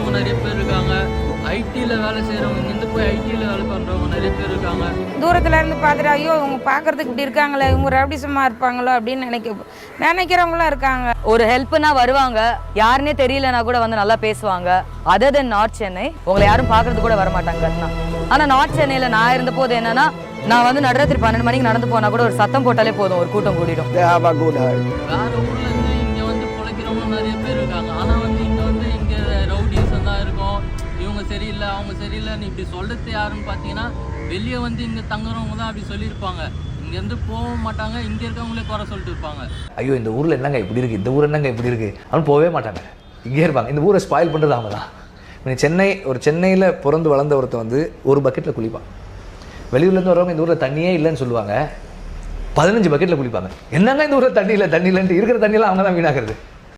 பண்ணுறவங்க நிறைய பேர் இருக்காங்க. ஐடியில் வேலை செய்கிறவங்க, இங்கேருந்து போய் ஐடியில் வேலை பண்ணுறவங்க நிறைய பேர் இருக்காங்க. தூரத்தில் இருந்து பார்த்துட்டு ஐயோ இவங்க பார்க்குறதுக்கு இப்படி இருக்காங்களே, இவங்க ரவுடிசமாக இருப்பாங்களோ அப்படின்னு நினைக்கிறவங்களாம் இருக்காங்க. ஒரு ஹெல்ப்னா வருவாங்க, யாருன்னே தெரியலனா கூட வந்து நல்லா பேசுவாங்க. அதர் தென் நார்த் சென்னை உங்களை யாரும் பார்க்கறது கூட வரமாட்டாங்க. ஆனால் நார்த் சென்னையில் நான் இருந்த போது என்னன்னா, நான் வந்து நடுராத்திரி 12 மணிக்கு நடந்து போனால் கூட ஒரு சத்தம் போட்டாலே போதும், ஒரு கூட்டம் கூடிடும். வேறு ஊர்லேருந்து இங்கே வந்து பிழைக்கிறவங்க நிறைய பேர் இருக்காங்க. ஆனால் வந்து இங்கே ரவுடிசம் தான் இருக்கும். இவங்க சரியில்லை, அவங்க சரியில்லைன்னு இப்படி சொல்கிறது யாருன்னு பார்த்தீங்கன்னா, வெளியே வந்து இங்கே தங்குறவங்க தான் அப்படி சொல்லியிருப்பாங்க. இங்கேருந்து போக மாட்டாங்க, இங்கே இருக்கவங்களே குறை சொல்லிட்டு இருப்பாங்க. ஐயோ இந்த ஊரில் என்னங்க இப்படி இருக்குது, இந்த ஊர் என்னங்க இப்படி இருக்குது அப்படின்னு போகவே மாட்டாங்க, இங்கே இருப்பாங்க. இந்த ஊரை ஸ்பாயில் பண்ணுறது அவங்க தான். சென்னையில் பிறந்து வளர்ந்த ஒருத்தர் வந்து ஒரு பக்கெட்டில் குளிப்பான். வெளியூர்லேருந்து வரவங்க இந்த ஊரில் தண்ணியே இல்லைன்னு சொல்லுவாங்க, 15 பக்கெட்டில் குளிப்பாங்க. என்னங்க இந்த ஊரில் தண்ணி இல்லைன்ட்டு இருக்கிற தண்ணியெல்லாம் அவங்க தான் வீணாகிறது.